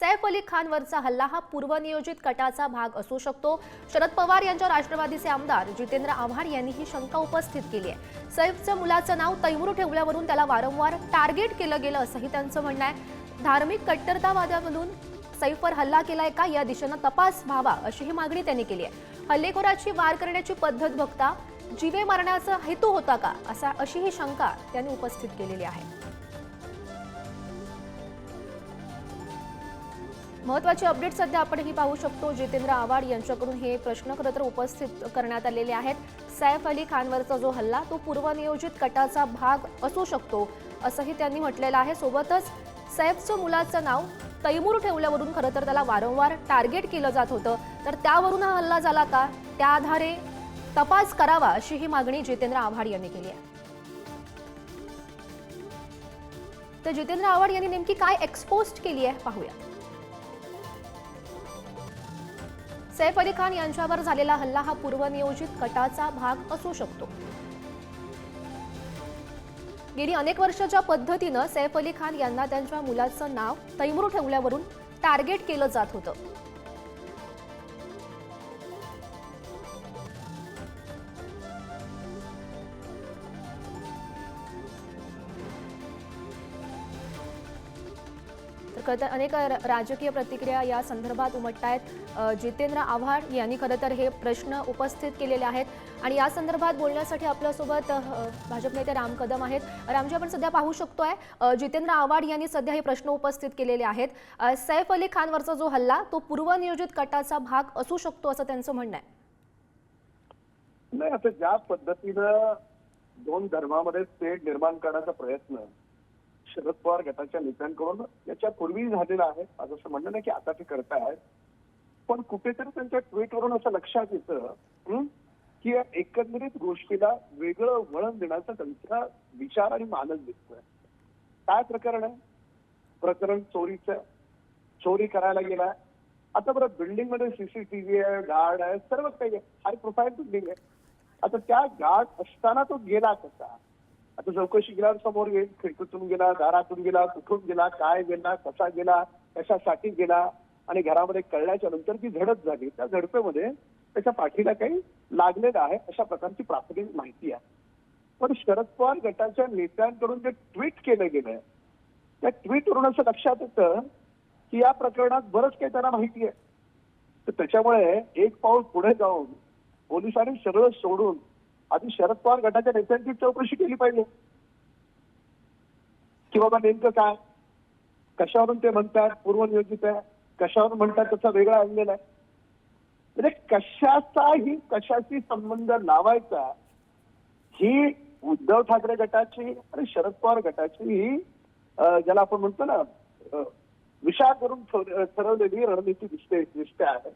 सैफ अली खानवरचा हल्ला हा पूर्वनियोजित कटाचा भाग असू शकतो. शरद पवार यांच्या राष्ट्रवादीचे आमदार जितेंद्र आव्हाड यांनी ही शंका उपस्थित केली आहे. सैफच्या मुलाचं नाव तैमूर ठेवल्यावरून त्याला वारंवार टार्गेट केलं गेलं असंही त्यांचं म्हणणं आहे. धार्मिक कट्टरतावाद्यामधून सैफवर हल्ला केलाय का या दिशेनं तपास व्हावा अशीही मागणी त्यांनी केली आहे. हल्लेखोराची वार करण्याची पद्धत बघता जीवे मारण्याचा हेतू होता का अशी ही शंका त्यांनी उपस्थित केलेली आहे. महत्त्वाची अपडेट सध्या आपणही पाहू शकतो. जितेंद्र आव्हाड यांच्याकडून हे प्रश्न खरं तर उपस्थित करण्यात आलेले आहेत. सैफ अली खानवरचा जो हल्ला तो पूर्वनियोजित कटाचा भाग असू शकतो असंही त्यांनी म्हटलेलं आहे. सोबतच सैफच्या मुलाचं नाव तैमूर ठेवल्यावरून खरं तर त्याला वारंवार टार्गेट केलं जात होतं, तर त्यावरून हा हल्ला झाला का, त्या आधारे तपास करावा अशी ही मागणी जितेंद्र आव्हाड यांनी केली आहे. तर जितेंद्र आव्हाड यांनी नेमकी काय एक्सपोज केली आहे पाहूया. सैफ अली खान यांच्यावर झालेला हल्ला हा पूर्वनियोजित कटाचा भाग असू शकतो. गेली अनेक वर्षाच्या पद्धतीनं सैफ अली खान यांना त्यांच्या मुलाचं नाव तैमूर ठेवल्यावरून टार्गेट केलं जात होतं. तर अनेक राजकीय प्रतिक्रिया या संदर्भात उमटतायत. जितेंद्र आव्हाड यांनी खरं तर हे प्रश्न उपस्थित केलेले आहेत आणि या संदर्भात बोलण्यासाठी आपल्यासोबत भाजप नेते राम कदम आहेत. रामजी, आपण सध्या पाहू शकतोय जितेंद्र आव्हाड यांनी सध्या हे प्रश्न उपस्थित केलेले आहेत. सैफ अली खानवरचा जो हल्ला तो पूर्वनियोजित कटाचा भाग असू शकतो असं त्यांचं म्हणणं आहे. नाही, आता ज्या पद्धतीनं दोन धर्मामध्ये तेढ निर्माण करण्याचा प्रयत्न शरद पवार गटाच्या नेत्यांकडून याच्यापूर्वी झालेला आहे, माझं असं म्हणणं नाही की आता ते करतायत, पण कुठेतरी त्यांच्या ट्विटवरून असं लक्षात येतं की एकंदरीत गोष्टीला वेगळं वळण देण्याचा त्यांचा विचार आणि मानस दिसतोय. काय प्रकरण आहे? प्रकरण चोरीचं. चोरी करायला गेला. आता बरं, बिल्डिंग मध्ये सीसीटीव्ही आहे, गार्ड आहे, सर्व काही आहे, हाय प्रोफाईल बिल्डिंग आहे. आता त्या गार्ड असताना तो गेला कसा? आता चौकशी केल्यावर समोर येईल, खिडकीतून गेला, दारातून गेला, कुठून गेला, काय गेला, कसा गेला, कशासाठी गेला, आणि घरामध्ये कळल्याच्या नंतर ती झडप झाली. त्या झडपेमध्ये त्याच्या पाठीला काही लागलेलं आहे अशा प्रकारची प्राथमिक माहिती आहे. पण शरद पवार गटाच्या नेत्यांकडून जे ट्विट केलं गेलंय त्या ट्विटवरून असं लक्षात येतं की या प्रकरणात बरंच काही त्यांना माहिती आहे. तर त्याच्यामुळे एक पाऊल पुढे जाऊन पोलिसांनी सरळ सोडून आधी शरद पवार गटाच्या नेत्यांची चौकशी केली पाहिजे की बाबा नेमकं काय, कशावरून ते म्हणतात पूर्वनियोजित आहे, कशावरून म्हणतात त्याचा वेगळा अँगल आहे. म्हणजे कशाशी संबंध लावायचा ही उद्धव ठाकरे गटाची आणि शरद पवार गटाची ही ज्याला आपण म्हणतो ना विचार करून ठरवलेली रणनीती दिसते आहे.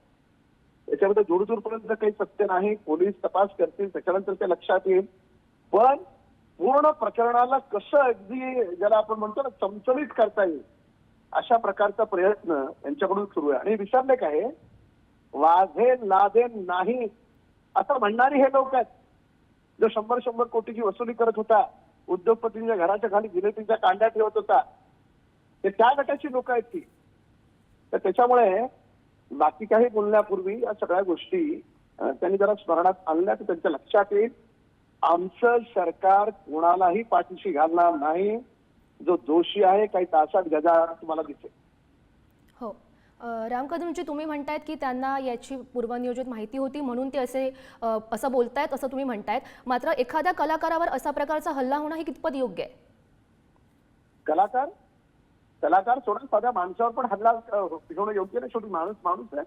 याच्यामध्ये दूरपर्यंत काही सत्य नाही. पोलीस तपास करतील, त्याच्यानंतर ते लक्षात येईल. पण पूर्ण प्रकरणाला कसं अगदी ज्याला आपण म्हणतो ना चमचमीत करता येईल अशा प्रकारचा प्रयत्न यांच्याकडून सुरू आहे. आणि विसरले काय, वाझेन लादेन नाही असं म्हणणारी हे लोक आहेत. जो 100 कोटीची वसुली करत होता, उद्योगपतींच्या घराच्या खाली जिलेटीच्या कांड्या ठेवत होता, ते त्या गटाची लोक आहेत ती. तर त्याच्यामुळे बाकी काही बोलण्यापूर्वी या सगळ्या गोष्टी त्यांनी जरा स्मरणात आणल्या तर त्यांच्या लक्षात येईल. आमचं सरकार कोणालाही पाठीशी घालणार नाही. जो दोषी आहे काही तासात गजा तुम्हाला दिसेल. हो, राम कदमजी, तुम्ही म्हणतायत की त्यांना याची पूर्वनियोजित माहिती होती म्हणून ते असं बोलतायत असं तुम्ही म्हणतायत. मात्र एखाद्या कलाकारावर असा प्रकारचा हल्ला होणं हे कितपत योग्य आहे? कलाकार सोडून साध्या माणसावर पण हल्ला होणं योग्य नाही. शेवटी माणूस आहे.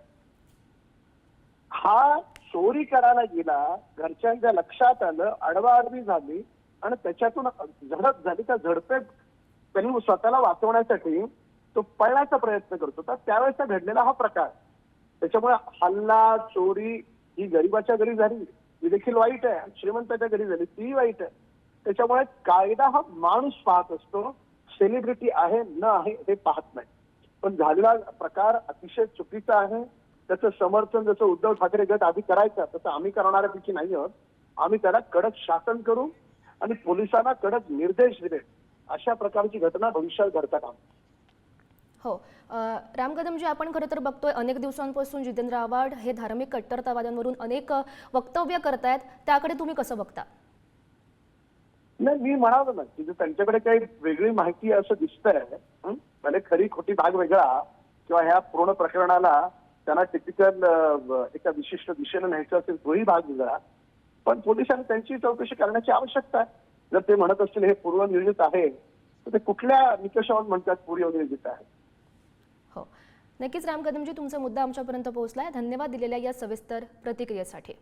हा चोरी करायला गेला, घरच्यांच्या लक्षात आलं, अडवाअडवी झाली आणि त्याच्यातून झडप झाली. त्या झडपेत त्यांनी स्वतःला वाचवण्यासाठी तो पळण्याचा प्रयत्न करत होता, त्यावेळेस घडलेला हा प्रकार. त्याच्यामुळे हल्ला चोरी ही गरिबाच्या घरी झाली ही देखील वाईट आहे, श्रीमंताच्या घरी झाली तीही वाईट आहे. त्याच्यामुळे कायदा हा माणूस पाहत असतो, सेलिब्रिटी आहे न आहे हे पाहत नाही. पण झालेला प्रकार अतिशय चुकीचा आहे. त्याचं समर्थन जसं उद्धव ठाकरे गट आधी करायचं तसं आम्ही करणाऱ्यापैकी नाही आहोत. आम्ही त्याला कडक शासन करू आणि पोलिसांना कडक निर्देश दिले अशा प्रकारची घटना भविष्यात घडता कामा नये. हो, राम कदमजी, आपण खरं तर बघतोय अनेक दिवसांपासून जितेंद्र आव्हाड हे धार्मिक कट्टरतावाद्यांवरून अनेक वक्तव्य करतायत, त्याकडे तुम्ही कसं बघता? नाही, मी म्हणालो ना की जर त्यांच्याकडे काही वेगळी माहिती आहे असं दिसतंय, म्हणजे खरी खोटी भाग वेगळा किंवा ह्या पूर्ण प्रकरणाला त्यांना टिपिकल एका विशिष्ट दिशेने न्यायचं असेल तोही भाग वेगळा. पण पोलिसांनी त्यांची चौकशी करण्याची आवश्यकता आहे. जर ते म्हणत असतील हे पूर्वनियोजित आहे, तर ते कुठल्या निकषावर म्हणतात पूर्वनियोजित आहे? हो, नक्कीच राम कदमजी, तुमचा मुद्दा आमच्यापर्यंत पोहोचलाय. धन्यवाद दिलेल्या या सविस्तर प्रतिक्रियेसाठी.